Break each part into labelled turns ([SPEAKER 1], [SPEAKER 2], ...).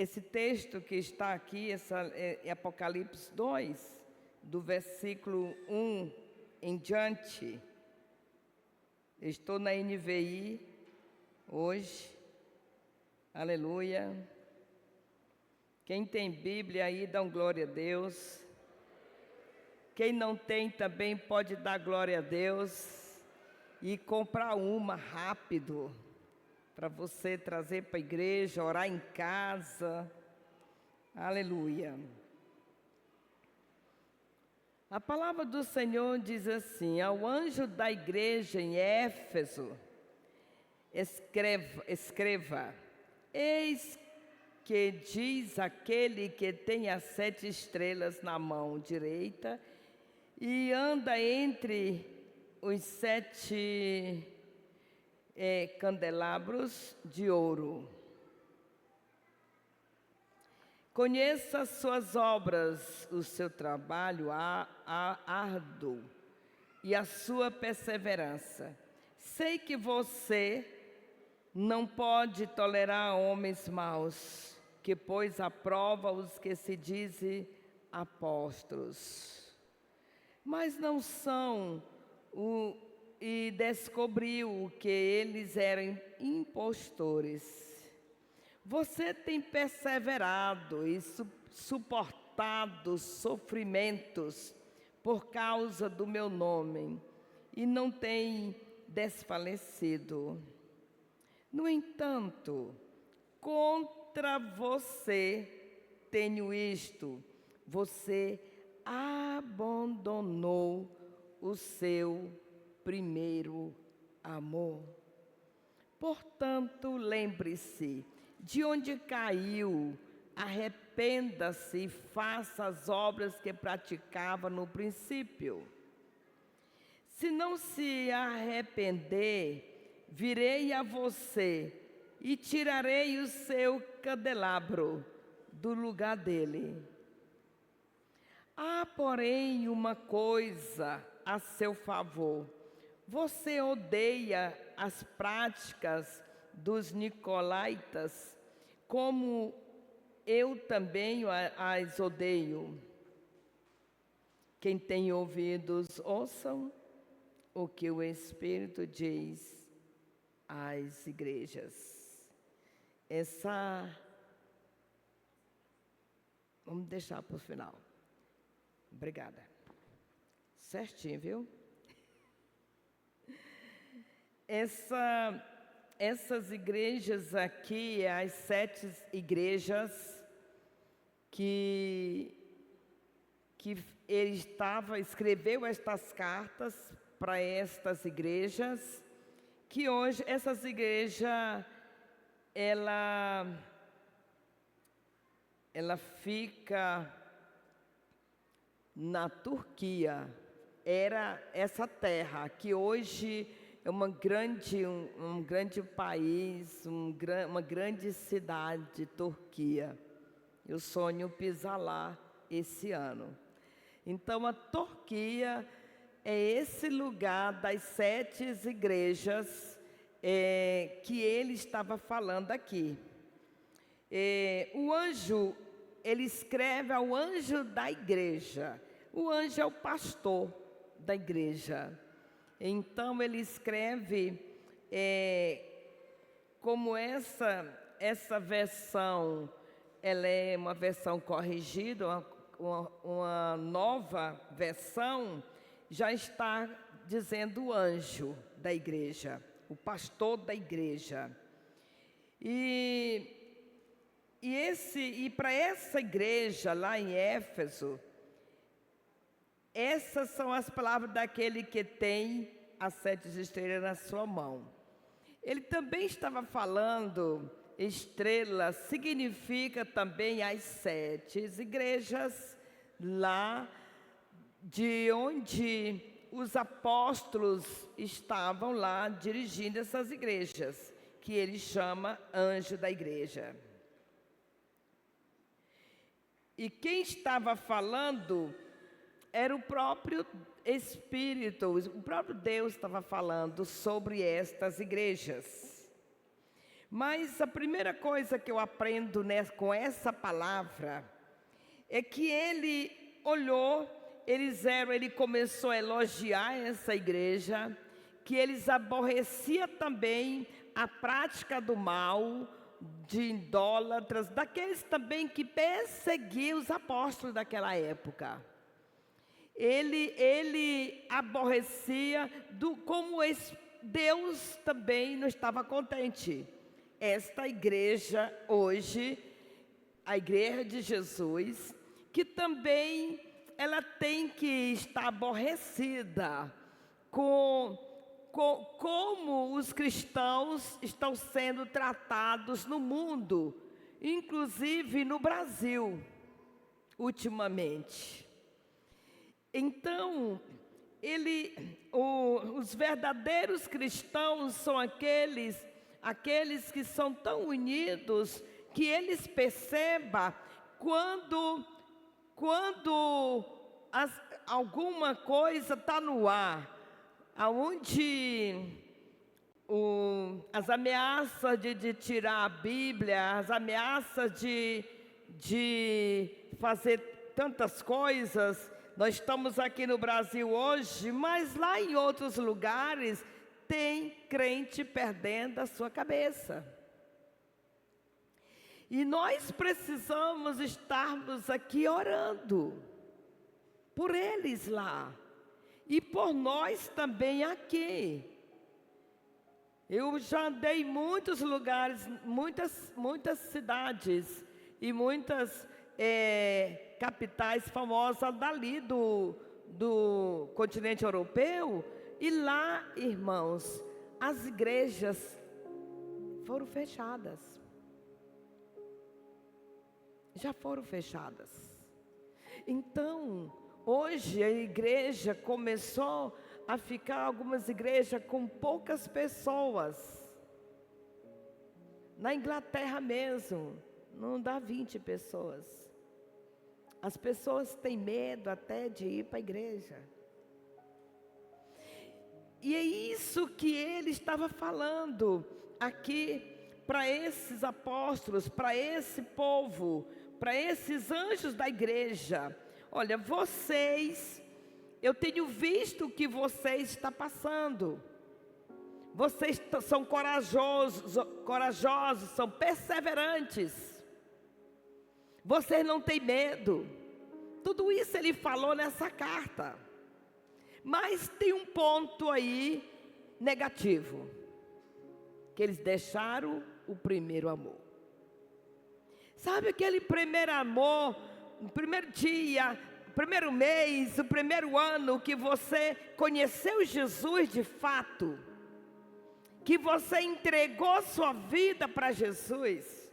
[SPEAKER 1] esse texto que está aqui, é Apocalipse 2, do versículo 1 em diante. Estou na NVI hoje. Aleluia. Quem tem Bíblia aí, dá glória a Deus. Quem não tem também pode dar glória a Deus e comprar uma rápido para você trazer para a igreja, orar em casa. Aleluia. A palavra do Senhor diz assim: ao anjo da igreja em Éfeso, escreva, eis que diz aquele que tem as 7 estrelas na mão direita e anda entre os 7 candelabros de ouro. Conheça as suas obras, o seu trabalho árduo e a sua perseverança. Sei que você não pode tolerar homens maus, que pôs à prova os que se dizem apóstolos, mas não são, e descobriu que eles eram impostores. Você tem perseverado e suportado sofrimentos por causa do meu nome e não tem desfalecido. No entanto, contra você tenho isto: você abandonou o seu primeiro amor. Portanto, lembre-se de onde caiu, arrependa-se e faça as obras que praticava no princípio. Se não se arrepender, virei a você e tirarei o seu candelabro do lugar dele. Há, porém, uma coisa a seu favor: você odeia as práticas dos nicolaítas, como eu também as odeio. Quem tem ouvidos, ouçam o que o Espírito diz às igrejas. Vamos deixar para o final. Obrigada. Certinho, viu? Essas igrejas aqui, as 7 igrejas que ele escreveu estas cartas para estas igrejas, que hoje essas igrejas, ela fica na Turquia. Era essa terra que hoje é um grande país, uma grande cidade, Turquia. Eu sonho pisar lá esse ano. Então, a Turquia é esse lugar das 7 igrejas que ele estava falando aqui. O anjo, ele escreve ao anjo da igreja. O anjo é o pastor da igreja. Então, ele escreve, como essa versão, ela é uma versão corrigida, uma nova versão, já está dizendo o anjo da igreja, o pastor da igreja. E para essa igreja lá em Éfeso, essas são as palavras daquele que tem as 7 estrelas na sua mão. Ele também estava falando, estrela significa também as 7 igrejas lá de onde os apóstolos estavam lá dirigindo essas igrejas, que ele chama anjo da igreja. E quem estava falando era o próprio Espírito, o próprio Deus estava falando sobre estas igrejas. Mas a primeira coisa que eu aprendo com essa palavra é que ele olhou, ele começou a elogiar essa igreja, que eles aborreciam também a prática do mal, de idólatras, daqueles também que perseguiam os apóstolos daquela época. Ele aborrecia como Deus também não estava contente. Esta igreja hoje, a igreja de Jesus, que também ela tem que estar aborrecida com como os cristãos estão sendo tratados no mundo, inclusive no Brasil, ultimamente. Então, os verdadeiros cristãos são aqueles que são tão unidos que eles percebam quando alguma coisa está no ar, aonde as ameaças de tirar a Bíblia, as ameaças de fazer tantas coisas. Nós estamos aqui no Brasil hoje, mas lá em outros lugares tem crente perdendo a sua cabeça. E nós precisamos estarmos aqui orando por eles lá e por nós também aqui. Eu já andei em muitos lugares, muitas cidades e muitas capitais famosas dali do continente europeu. E lá, irmãos, as igrejas foram fechadas. Já foram fechadas. Então, hoje a igreja começou a ficar, algumas igrejas com poucas pessoas. Na Inglaterra mesmo, não dá 20 pessoas. As pessoas têm medo até de ir para a igreja. E é isso que ele estava falando aqui para esses apóstolos, para esse povo, para esses anjos da igreja. Olha, eu tenho visto o que vocês estão passando. Vocês são corajosos, são perseverantes. Vocês não têm medo. Tudo isso ele falou nessa carta. Mas tem um ponto aí negativo, que eles deixaram o primeiro amor. Sabe aquele primeiro amor, o primeiro dia, o primeiro mês, o primeiro ano que você conheceu Jesus de fato, que você entregou sua vida para Jesus?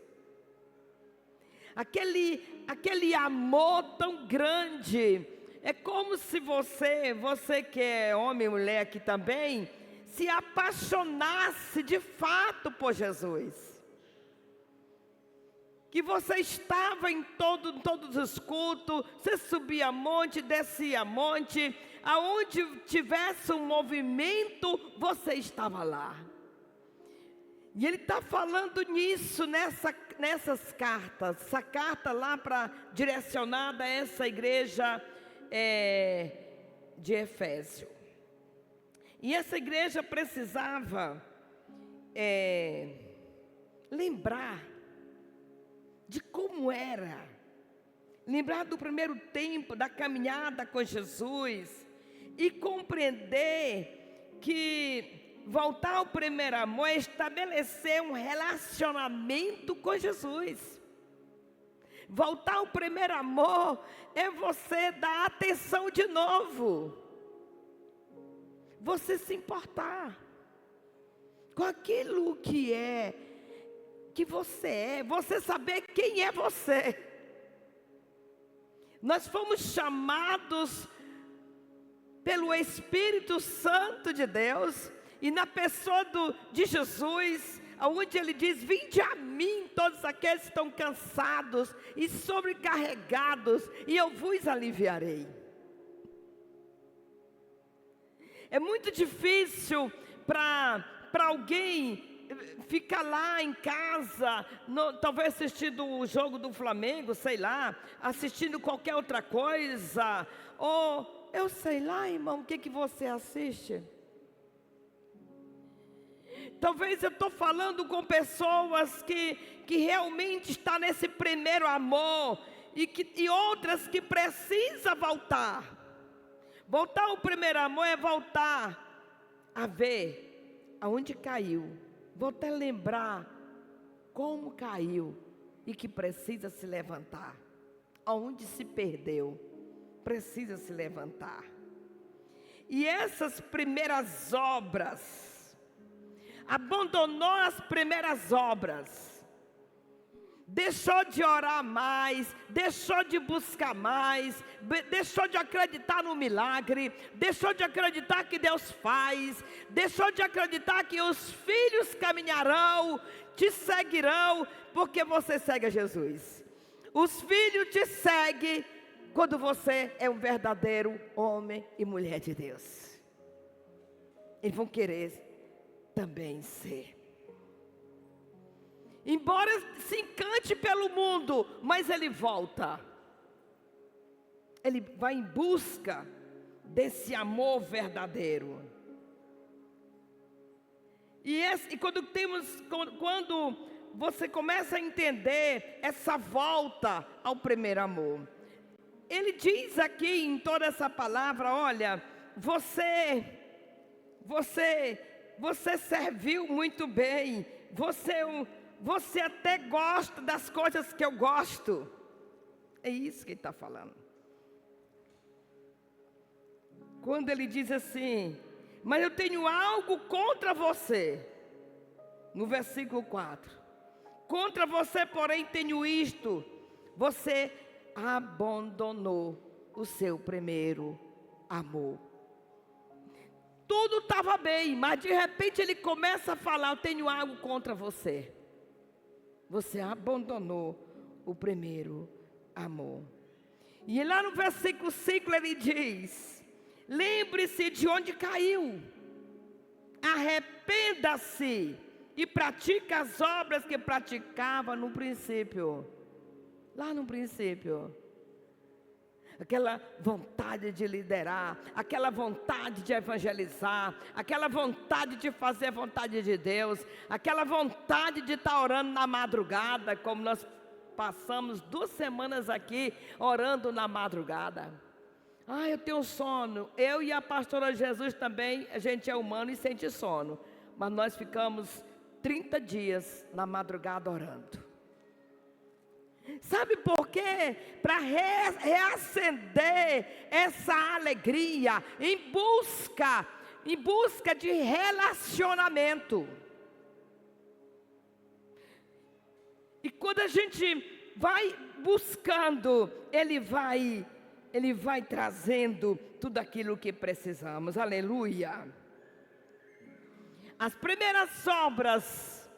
[SPEAKER 1] Aquele amor tão grande. É como se você que é homem e mulher aqui também, se apaixonasse de fato por Jesus. Que você estava em todos os cultos, você subia monte, descia monte, aonde tivesse um movimento, você estava lá. E ele está falando nisso, nessas cartas, essa carta lá direcionada a essa igreja de Éfeso. E essa igreja precisava lembrar de como era, lembrar do primeiro tempo, da caminhada com Jesus, e compreender que voltar ao primeiro amor é estabelecer um relacionamento com Jesus. Voltar ao primeiro amor é você dar atenção de novo. Você se importar com aquilo que você é. Você saber quem é você. Nós fomos chamados pelo Espírito Santo de Deus, e na pessoa de Jesus, onde ele diz: vinde a mim todos aqueles que estão cansados e sobrecarregados, e eu vos aliviarei. É muito difícil para alguém fica lá em casa, talvez assistindo o jogo do Flamengo, sei lá, assistindo qualquer outra coisa, ou eu sei lá, irmão, o que você assiste? Talvez eu estou falando com pessoas que realmente estão nesse primeiro amor, e outras que precisam voltar. Voltar ao primeiro amor é voltar a ver aonde caiu, voltar a lembrar como caiu e que precisa se levantar. Aonde se perdeu, precisa se levantar. E essas primeiras obras, abandonou as primeiras obras, deixou de orar mais, deixou de buscar mais, deixou de acreditar no milagre, deixou de acreditar que Deus faz, deixou de acreditar que os filhos caminharão, te seguirão, porque você segue a Jesus. Os filhos te seguem quando você é um verdadeiro homem e mulher de Deus. Eles vão querer também ser. Embora se encante pelo mundo, mas ele volta. Ele vai em busca desse amor verdadeiro. E quando você começa a entender essa volta ao primeiro amor, ele diz aqui em toda essa palavra, olha, você serviu muito bem, você até gosta das coisas que eu gosto. É isso que ele está falando. Quando ele diz assim, mas eu tenho algo contra você. No versículo 4. Contra você, porém, tenho isto. Você abandonou o seu primeiro amor. Tudo estava bem, mas de repente ele começa a falar, eu tenho algo contra você. Você abandonou o primeiro amor. E lá no versículo 5 ele diz, lembre-se de onde caiu, arrependa-se e pratique as obras que praticava no princípio. Lá no princípio. Aquela vontade de liderar, aquela vontade de evangelizar, aquela vontade de fazer a vontade de Deus, aquela vontade de estar orando na madrugada, como nós passamos 2 semanas aqui orando na madrugada. Eu tenho sono. Eu e a pastora Jesus também, a gente é humano e sente sono, mas nós ficamos 30 dias na madrugada orando. Sabe por quê? Para reacender essa alegria em busca de relacionamento. E quando a gente vai buscando, Ele vai trazendo tudo aquilo que precisamos. Aleluia. As primeiras obras,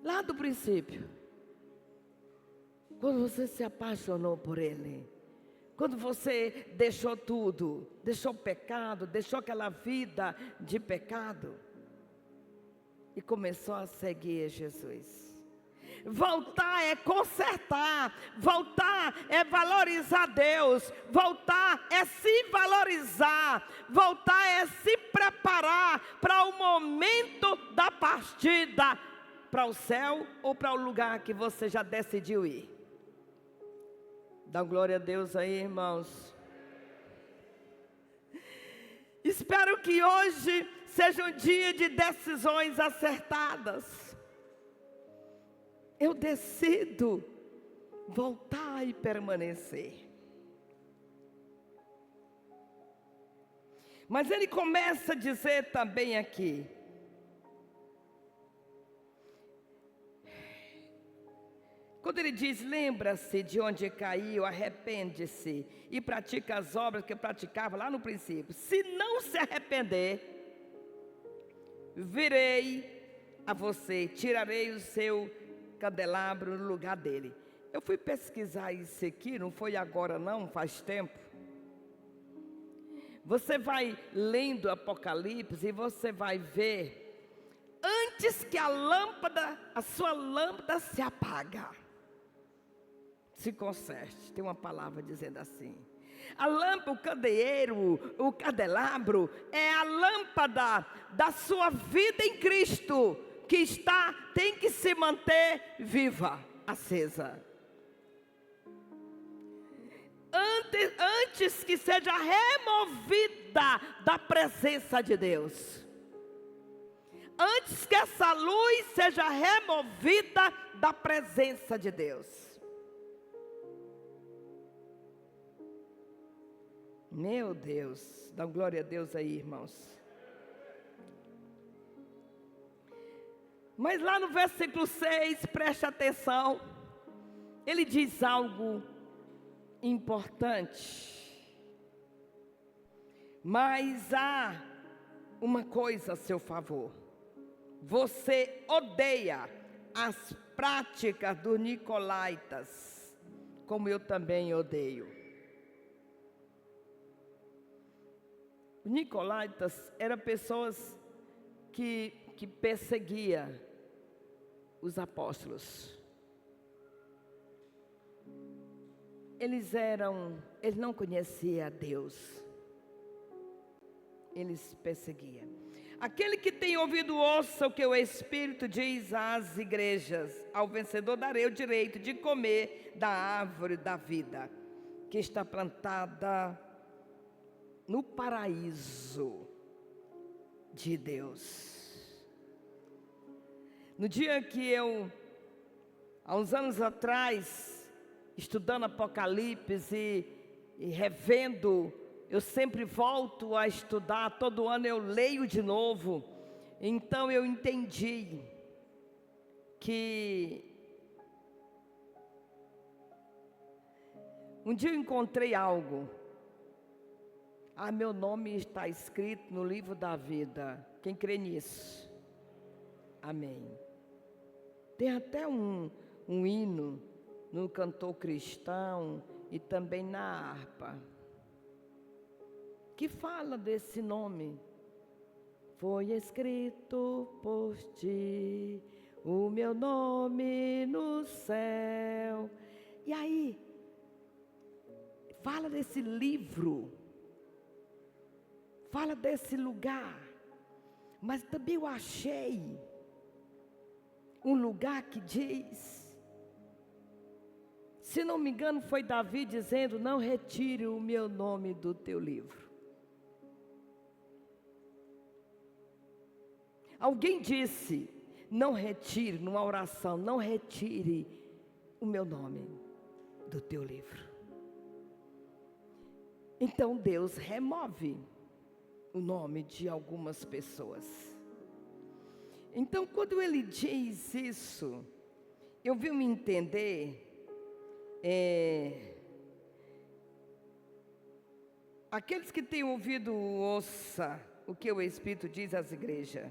[SPEAKER 1] lá do princípio, quando você se apaixonou por Ele, quando você deixou tudo, deixou o pecado, deixou aquela vida de pecado e começou a seguir Jesus. Voltar é consertar, voltar é valorizar Deus, voltar é se valorizar, voltar é se preparar para o momento da partida, para o céu ou para o lugar que você já decidiu ir. Dá glória a Deus aí, irmãos. Espero que hoje seja um dia de decisões acertadas. Eu decido voltar e permanecer. Mas ele começa a dizer também aqui, quando ele diz, lembra-se de onde caiu, arrepende-se e pratica as obras que praticava lá no princípio. Se não se arrepender, virei a você, tirarei o seu candelabro no lugar dele. Eu fui pesquisar isso aqui, não foi agora não, faz tempo. Você vai lendo Apocalipse e você vai ver, antes que a sua lâmpada se apaga, se conserte. Tem uma palavra dizendo assim. A lâmpada, o candeeiro, o candelabro, é a lâmpada da sua vida em Cristo, que tem que se manter viva, acesa. Antes que seja removida da presença de Deus. Antes que essa luz seja removida da presença de Deus. Meu Deus, dá glória a Deus aí, irmãos. Mas lá no versículo 6, preste atenção, ele diz algo importante. Mas há uma coisa a seu favor. Você odeia as práticas dos nicolaítas, como eu também odeio. Os nicolaítas eram pessoas que perseguiam os apóstolos. Eles não conheciam a Deus. Eles perseguiam. Aquele que tem ouvido, ouça o que o Espírito diz às igrejas. Ao vencedor darei o direito de comer da árvore da vida, que está plantada no paraíso de Deus. No dia que há uns anos atrás, estudando Apocalipse e revendo, eu sempre volto a estudar, todo ano eu leio de novo. Então eu entendi que um dia eu encontrei algo. Meu nome está escrito no livro da vida. Quem crê nisso? Amém. Tem até um hino no cantor cristão e também na harpa, que fala desse nome. Foi escrito por ti o meu nome no céu. E aí, fala desse livro, fala desse lugar. Mas também eu achei um lugar que diz, se não me engano foi Davi dizendo, não retire o meu nome do teu livro. Alguém disse, não retire, numa oração, não retire o meu nome do teu livro. Então Deus remove o nome de algumas pessoas. Então quando ele diz isso, eu vim me entender, aqueles que têm ouvido, ouça o que o Espírito diz às igrejas.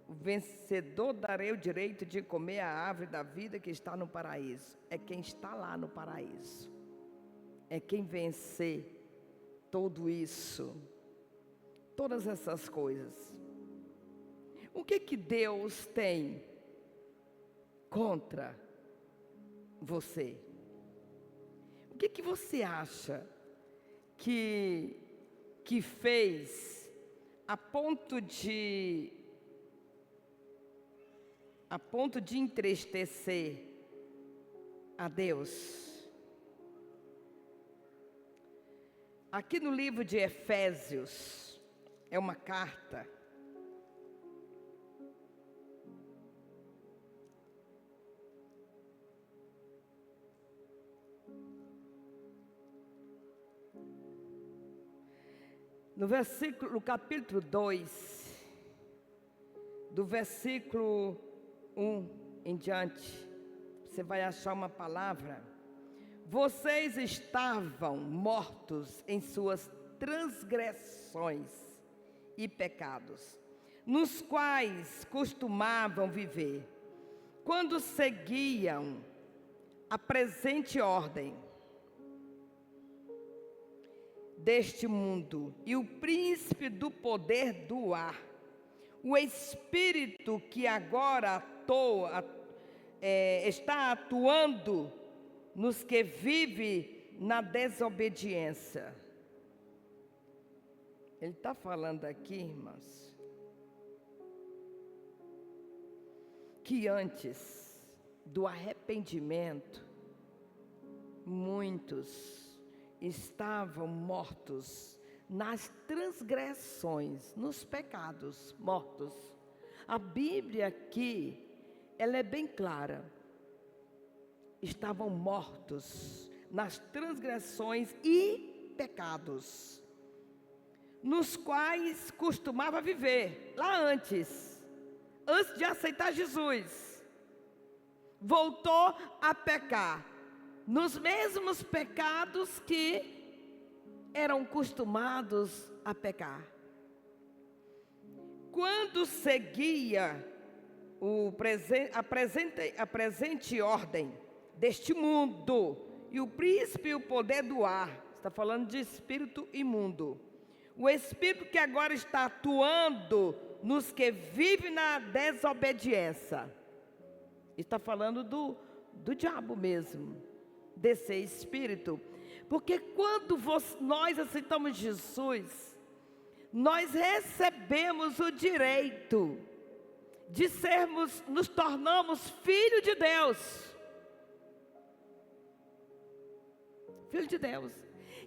[SPEAKER 1] O vencedor darei o direito de comer a árvore da vida que está no paraíso. É quem está lá no paraíso. É quem vencer tudo isso. Todas essas coisas. O que Deus tem contra você? O que você acha que fez a ponto de entristecer a Deus? Aqui no livro de Efésios, é uma carta. No capítulo 2, do versículo 1 em diante, você vai achar uma palavra. Vocês estavam mortos em suas transgressões e pecados, nos quais costumavam viver, quando seguiam a presente ordem deste mundo e o príncipe do poder do ar, O espírito que agora está atuando nos que vivem na desobediência. Ele está falando aqui, irmãos, que antes do arrependimento, muitos estavam mortos nas transgressões, nos pecados, mortos. A Bíblia aqui, ela é bem clara. Estavam mortos nas transgressões e pecados, nos quais costumava viver, lá antes de aceitar Jesus. Voltou a pecar, nos mesmos pecados que eram acostumados a pecar. Quando seguia a presente ordem deste mundo, e o príncipe e o poder do ar, está falando de espírito imundo, o espírito que agora está atuando nos que vivem na desobediência, está falando do diabo mesmo, desse espírito. Porque quando nós aceitamos Jesus, nós recebemos o direito de nos tornamos filhos de Deus. Filho de Deus.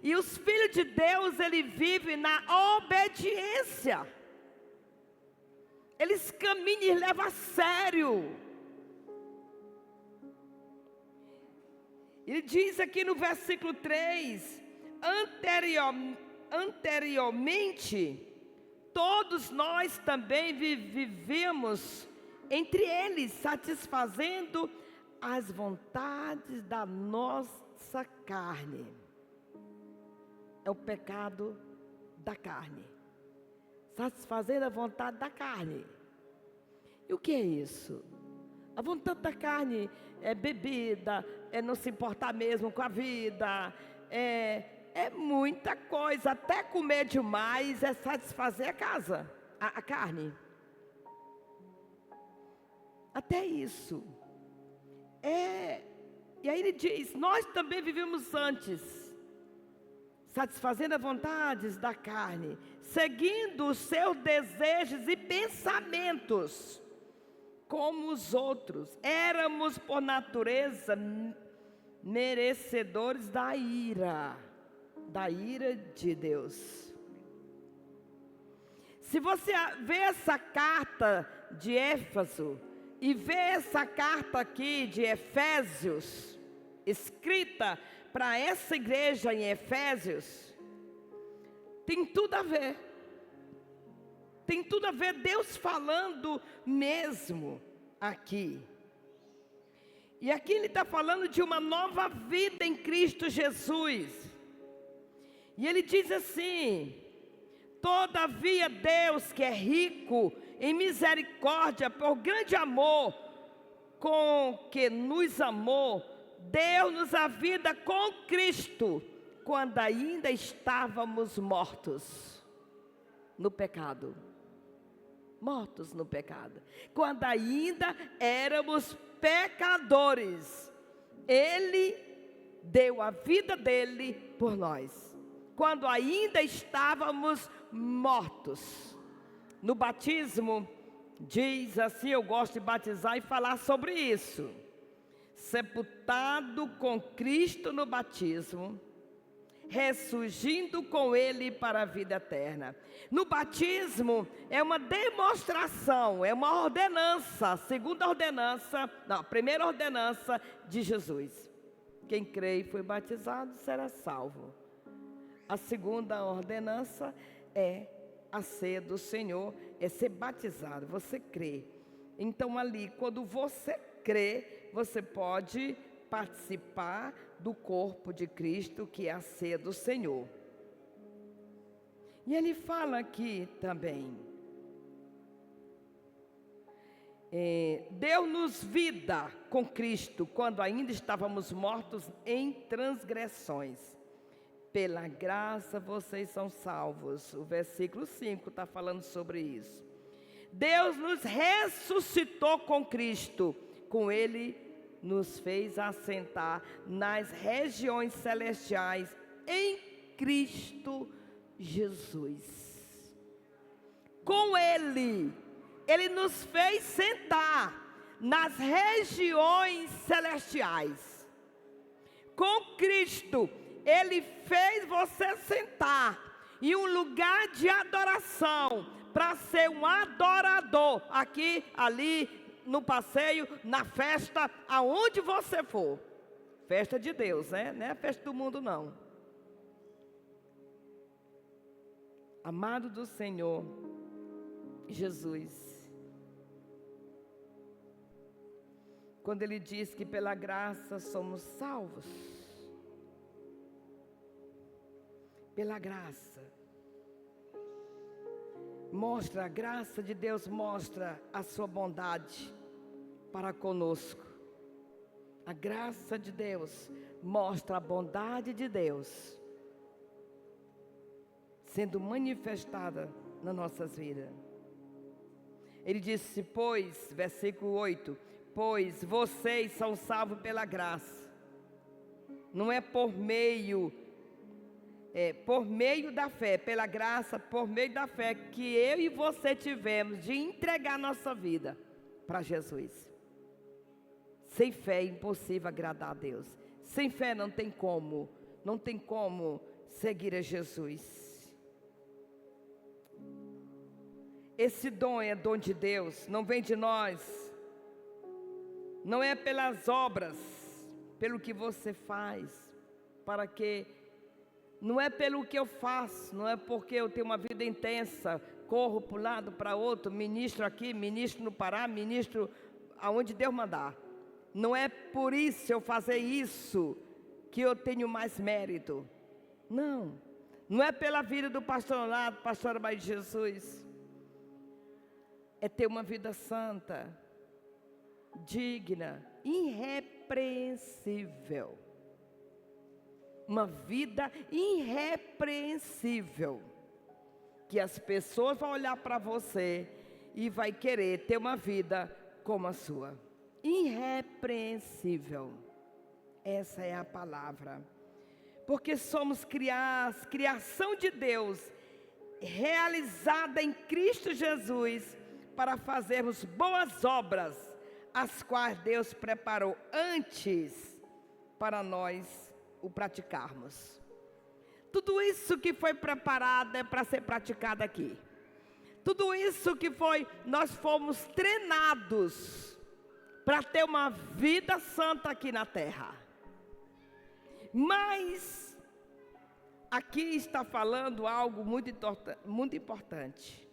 [SPEAKER 1] E os filhos de Deus, eles vivem na obediência. Eles caminham e levam a sério. Ele diz aqui no versículo 3, anteriormente, todos nós também vivemos entre eles, satisfazendo as vontades da nossa carne. É o pecado da carne. Satisfazendo a vontade da carne. E o que é isso? A vontade da carne é bebida, é não se importar mesmo com a vida, é muita coisa. Até comer demais é satisfazer a carne. Até isso. E aí ele diz, nós também vivemos antes, satisfazendo as vontades da carne, seguindo os seus desejos e pensamentos, como os outros. Éramos por natureza merecedores da ira de Deus. Se você vê essa carta de Éfeso e vê essa carta aqui de Efésios, escrita para essa igreja em Efésios, tem tudo a ver. Tem tudo a ver, Deus falando mesmo aqui. E aqui ele está falando de uma nova vida em Cristo Jesus. E ele diz assim: todavia Deus, que é rico em misericórdia, por grande amor com que nos amou, deu-nos a vida com Cristo, quando ainda estávamos mortos no pecado. Mortos no pecado. Quando ainda éramos pecadores, Ele deu a vida dele por nós. Quando ainda estávamos mortos. No batismo, diz assim, eu gosto de batizar e falar sobre isso. Sepultado com Cristo no batismo, ressurgindo com Ele para a vida eterna. No batismo é uma demonstração, é uma ordenança, primeira ordenança de Jesus. Quem crê e foi batizado será salvo. A segunda ordenança é a ceia do Senhor, é ser batizado, você crê. Então ali, quando você crê, você pode participar do corpo de Cristo, que é a ceia do Senhor. E ele fala aqui também, deu-nos vida com Cristo, quando ainda estávamos mortos em transgressões. Pela graça vocês são salvos. O versículo 5 está falando sobre isso. Deus nos ressuscitou com Cristo. Com Ele nos fez assentar nas regiões celestiais em Cristo Jesus. Com Ele nos fez sentar nas regiões celestiais. Com Cristo, Ele fez você sentar em um lugar de adoração, para ser um adorador, aqui, ali, no passeio, na festa, aonde você for. Festa de Deus, né? Não é festa do mundo, não. Amado do Senhor Jesus, quando Ele diz que pela graça somos salvos, pela graça, mostra, a graça de Deus mostra a sua bondade para conosco. A graça de Deus mostra a bondade de Deus sendo manifestada nas nossas vidas. Ele disse, pois, versículo 8, pois vocês são salvos pela graça, não é por meio da fé, pela graça, por meio da fé que eu e você tivemos de entregar nossa vida para Jesus. Sem fé é impossível agradar a Deus. Sem fé não tem como seguir a Jesus. Esse dom é dom de Deus, não vem de nós, não é pelas obras, pelo que você faz, não é pelo que eu faço, não é porque eu tenho uma vida intensa, corro para um lado, para outro, ministro aqui, ministro no Pará, ministro aonde Deus mandar. Não é por isso eu fazer isso que eu tenho mais mérito. Não é pela vida do pastor Leonardo, pastora Maria de Jesus. É ter uma vida santa, digna, irrepreensível. Uma vida irrepreensível, que as pessoas vão olhar para você e vai querer ter uma vida como a sua. Irrepreensível, essa é a palavra, porque somos criação de Deus, realizada em Cristo Jesus, para fazermos boas obras, as quais Deus preparou antes para nós o praticarmos. Tudo isso que foi preparado é para ser praticado aqui. Tudo isso que nós fomos treinados para ter uma vida santa aqui na terra. Mas aqui está falando algo muito importante,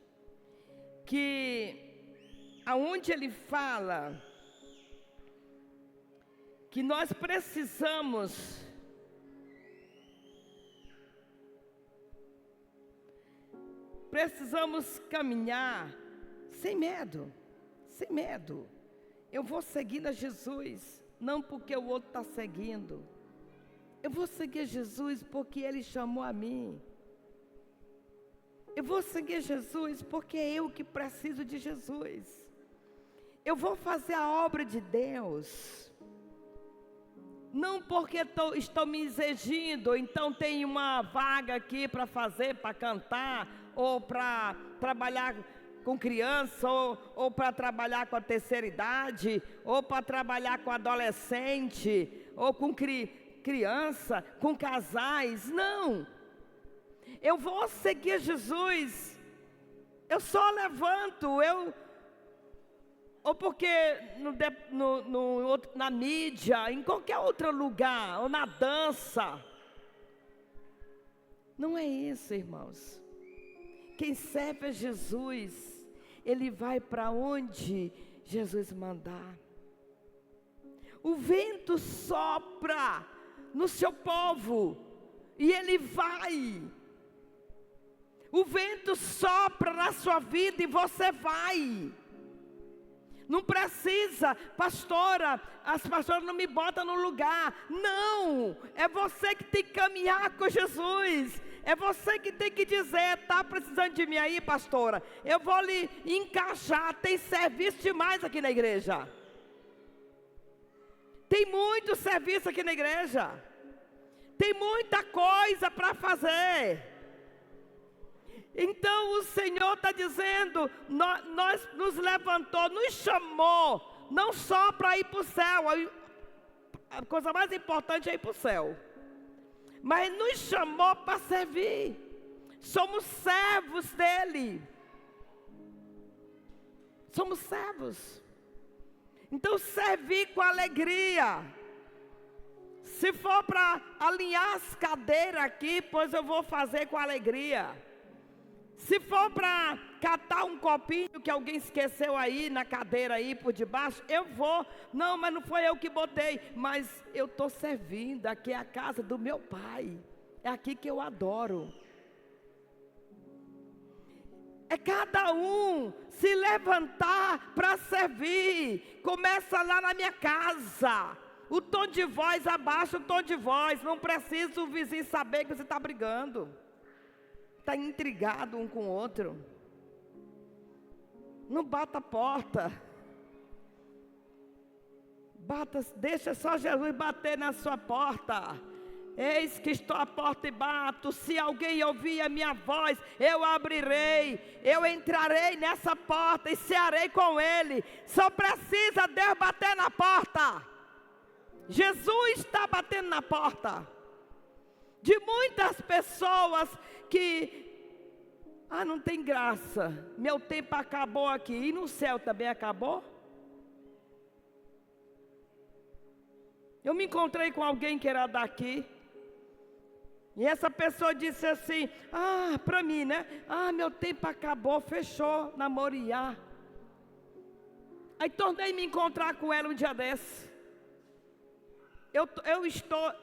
[SPEAKER 1] que aonde ele fala que nós precisamos caminhar sem medo. Eu vou seguir a Jesus, não porque o outro está seguindo. Eu vou seguir Jesus porque Ele chamou a mim. Eu vou seguir Jesus porque é eu que preciso de Jesus. Eu vou fazer a obra de Deus, não porque estou me exigindo, então tem uma vaga aqui para fazer, para cantar, ou para trabalhar com criança, ou para trabalhar com a terceira idade, ou para trabalhar com adolescente, ou com criança, com casais. Não, eu vou seguir Jesus. Eu só levanto, ou porque na mídia, em qualquer outro lugar, ou na dança. Não é isso, irmãos. Quem serve a Jesus, ele vai para onde Jesus mandar. O vento sopra no seu povo e ele vai. O vento sopra na sua vida e você vai. Não precisa, pastora, as pastoras não me botam no lugar. Não, é você que tem que caminhar com Jesus. É você que tem que dizer: está precisando de mim aí, pastora? Eu vou lhe encaixar. Tem serviço demais aqui na igreja. Tem muito serviço aqui na igreja. Tem muita coisa para fazer. Então o Senhor está dizendo, nós nos levantou, nos chamou, não só para ir para o céu, a coisa mais importante é ir para o céu, mas nos chamou para servir. Somos servos dEle. Somos servos. Então servir com alegria. Se for para alinhar as cadeiras aqui, pois eu vou fazer com alegria. Se for para catar um copinho que alguém esqueceu aí na cadeira aí por debaixo, eu vou. Não, mas não foi eu que botei, mas eu estou servindo. Aqui é a casa do meu pai. É aqui que eu adoro. É cada um se levantar para servir. Começa lá na minha casa. O tom de voz, abaixa o tom de voz. Não precisa o vizinho saber que você está brigando. Está intrigado um com o outro. Não bata a porta. Deixa só Jesus bater na sua porta. Eis que estou à porta e bato. Se alguém ouvir a minha voz, eu abrirei. Eu entrarei nessa porta e cearei com ele. Só precisa Deus bater na porta. Jesus está batendo na porta. De muitas pessoas que, não tem graça, meu tempo acabou aqui. E no céu também acabou? Eu me encontrei com alguém que era daqui. E essa pessoa disse assim, para mim, né? Meu tempo acabou, fechou na Moriá. Aí tornei me encontrar com ela um dia desse. Eu estou,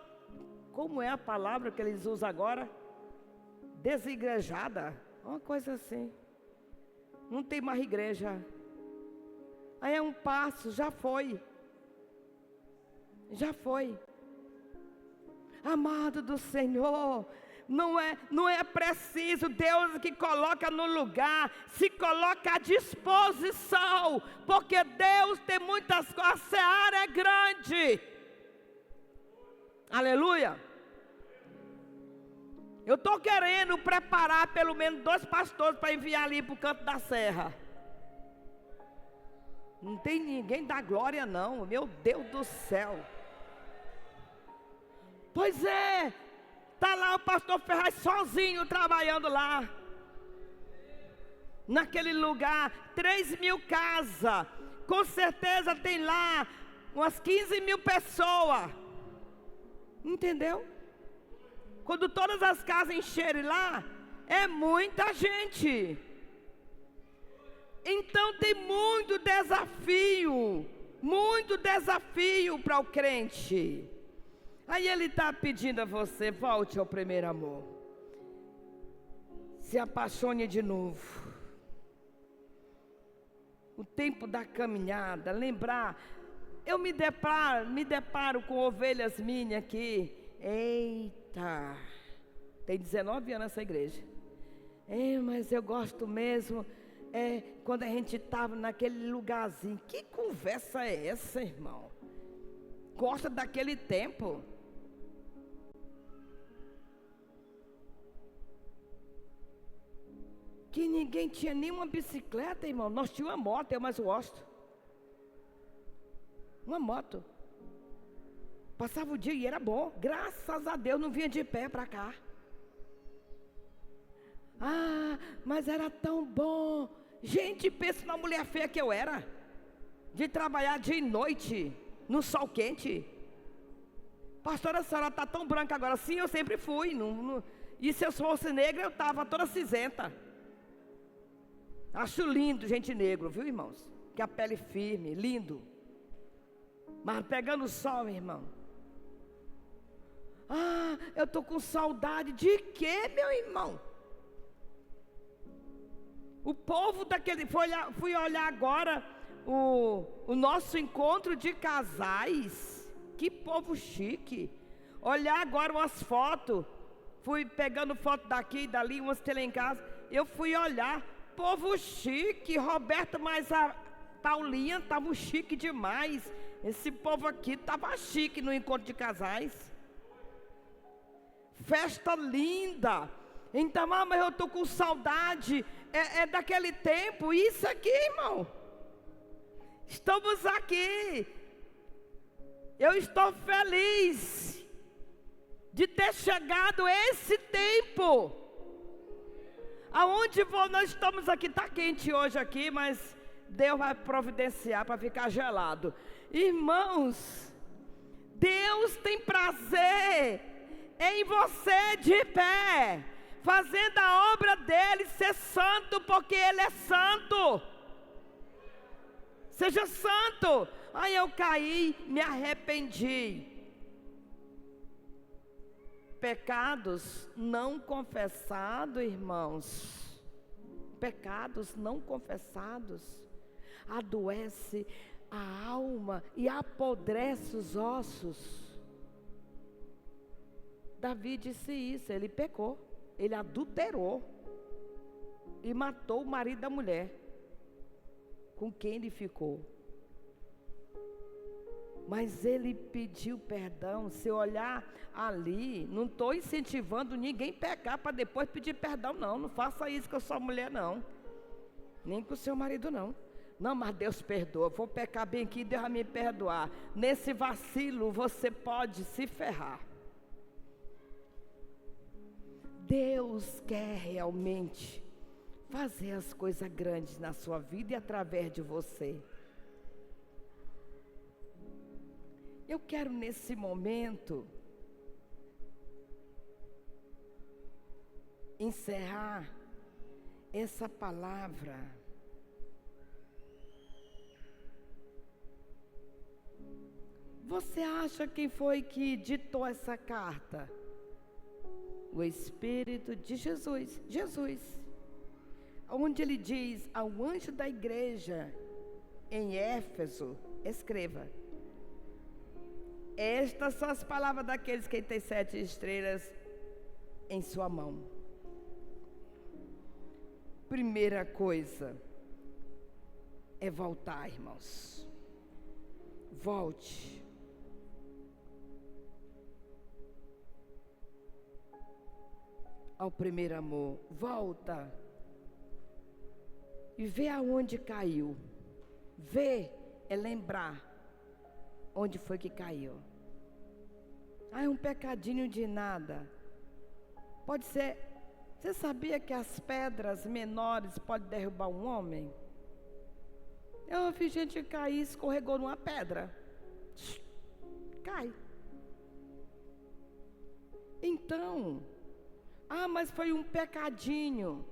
[SPEAKER 1] como é a palavra que eles usam agora? Desigrejada, uma coisa assim. Não tem mais igreja. Aí é um passo, já foi. Já foi. Amado do Senhor, não é preciso. Deus que coloca no lugar, se coloca à disposição, porque Deus tem muitas coisas, a seara é grande. Aleluia. Eu estou querendo preparar pelo menos 2 pastores para enviar ali para o canto da serra. Não tem ninguém da glória não, meu Deus do céu. Pois é, está lá o pastor Ferraz sozinho trabalhando lá. Naquele lugar, 3.000 casas. Com certeza tem lá umas 15.000 pessoas. Entendeu? Quando todas as casas encherem lá, é muita gente. Então tem muito desafio para o crente. Aí ele está pedindo a você, volte ao primeiro amor. Se apaixone de novo. O tempo da caminhada, lembrar. Eu me deparo com ovelhas minhas aqui. Eita, tem 19 anos essa igreja. Mas eu gosto mesmo, quando a gente estava naquele lugarzinho. Que conversa é essa, irmão? Gosta daquele tempo? Que ninguém tinha nenhuma bicicleta, irmão. Nós tínhamos uma moto, eu mais gosto. Uma moto. Passava o dia e era bom. Graças a Deus não vinha de pé para cá. Mas era tão bom. Gente, pensa na mulher feia que eu era. De trabalhar dia e noite, no sol quente. Pastora, a senhora está tão branca agora. Sim, eu sempre fui. E se eu fosse negra, eu estava toda cinzenta. Acho lindo gente negra, viu, irmãos? Que a pele firme, lindo. Mas pegando o sol, meu irmão. Eu estou com saudade de quê, meu irmão? O povo daquele... Fui olhar agora o nosso encontro de casais. Que povo chique. Olhar agora umas fotos. fui pegando foto daqui e dali, mostrei lá em casa. Eu fui olhar, povo chique, Roberto, mas a Paulinha estava chique demais. Esse povo aqui estava chique no encontro de casais. Festa linda. Então, mas eu estou com saudade. É daquele tempo. Isso aqui, irmão. Estamos aqui. Eu estou feliz de ter chegado esse tempo. Aonde nós estamos aqui, está quente hoje aqui, mas Deus vai providenciar para ficar gelado. Irmãos, Deus tem prazer em você de pé, fazendo a obra dele ser santo, porque ele é santo. Seja santo. Aí eu caí, me arrependi. Pecados não confessados, irmãos, pecados não confessados, adoece a alma e apodrece os ossos. Davi disse isso, ele pecou, ele adulterou e matou o marido da mulher com quem ele ficou. Mas ele pediu perdão. Se olhar ali, não estou incentivando ninguém a pecar para depois pedir perdão, não. Não faça isso com a sua mulher, não. Nem com o seu marido, não. Não, mas Deus perdoa. Vou pecar bem aqui, Deus vai me perdoar. Nesse vacilo você pode se ferrar. Deus quer realmente fazer as coisas grandes na sua vida e através de você. Eu quero nesse momento encerrar essa palavra Você acha quem foi que ditou essa carta? O Espírito de Jesus. Jesus. Onde ele diz ao anjo da igreja em Éfeso, escreva: estas são as palavras daqueles que têm 7 estrelas em sua mão. Primeira coisa é voltar, irmãos. Volte. Ao primeiro amor. Volta. E vê aonde caiu. Vê é lembrar onde foi que caiu. Ah, é um pecadinho de nada. Pode ser. Você sabia que as pedras menores podem derrubar um homem? Eu vi gente cair, escorregou numa pedra. Cai. Então, mas foi um pecadinho.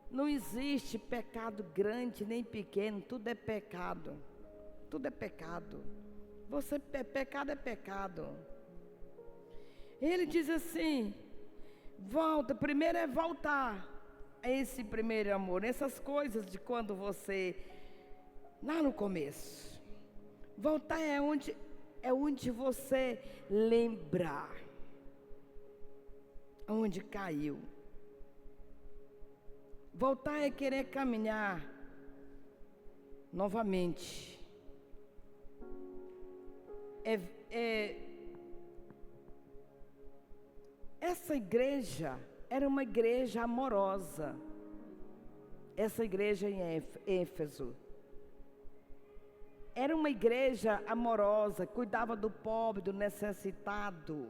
[SPEAKER 1] Não existe pecado grande nem pequeno, tudo é pecado. Tudo é pecado. Pecado é pecado. Ele diz assim: volta, primeiro é voltar a esse primeiro amor, essas coisas de quando você, lá no começo. Voltar é onde você lembrar onde caiu. Voltar é querer caminhar novamente. Essa igreja era uma igreja amorosa. Essa igreja em Éfeso era uma igreja amorosa, cuidava do pobre, do necessitado.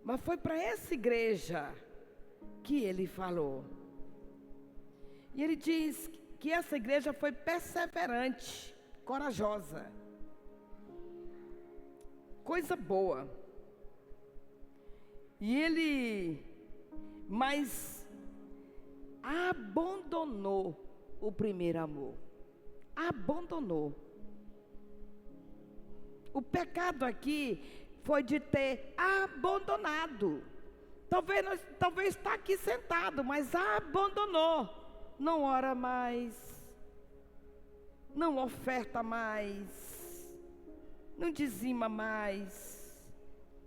[SPEAKER 1] Mas foi para essa igreja que ele falou. E ele diz que essa igreja foi perseverante, corajosa. Coisa boa. E ele, mas abandonou o primeiro amor. Abandonou. O pecado aqui foi de ter abandonado. Talvez está aqui sentado, mas abandonou. Não ora mais, não oferta mais, não dizima mais,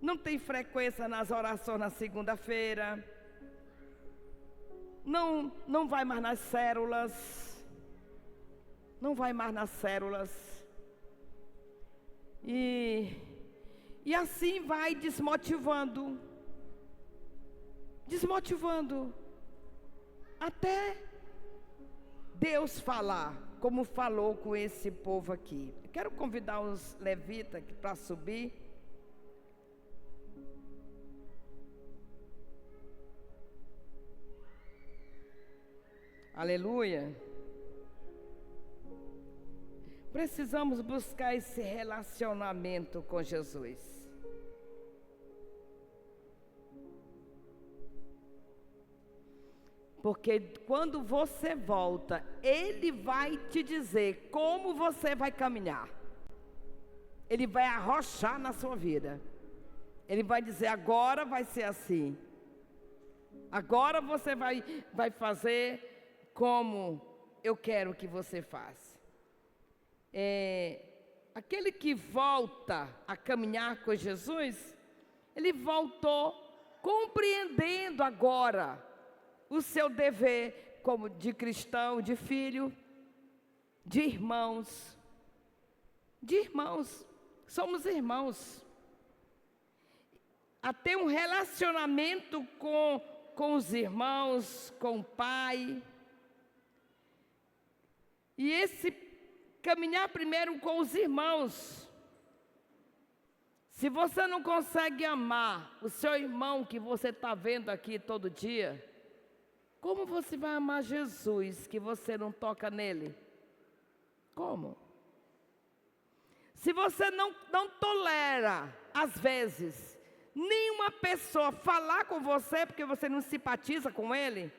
[SPEAKER 1] não tem frequência nas orações na segunda-feira, não vai mais nas células, não vai mais nas células, e assim vai desmotivando, até Deus falar, como falou com esse povo aqui. Eu quero convidar os levitas para subir. Aleluia. Precisamos buscar esse relacionamento com Jesus. Porque quando você volta, Ele vai te dizer como você vai caminhar. Ele vai arrochar na sua vida. Ele vai dizer, agora vai ser assim. Agora você vai fazer como eu quero que você faça. Aquele que volta a caminhar com Jesus, ele voltou compreendendo agora o seu dever como de cristão, de filho, de irmãos. Somos irmãos. A ter um relacionamento com os irmãos, com o Pai. E esse caminhar primeiro com os irmãos. Se você não consegue amar o seu irmão que você está vendo aqui todo dia, como você vai amar Jesus que você não toca nele? Como? Se você não tolera, às vezes, nenhuma pessoa falar com você porque você não simpatiza com ele,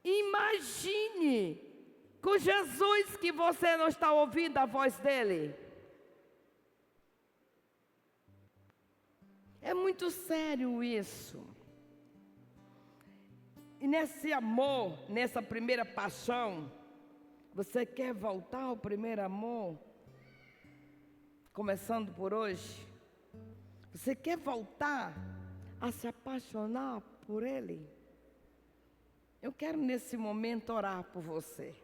[SPEAKER 1] imagine com Jesus que você não está ouvindo a voz dele. É muito sério isso. E nesse amor, nessa primeira paixão, você quer voltar ao primeiro amor? Começando por hoje. Você quer voltar a se apaixonar por Ele? Eu quero nesse momento orar por você.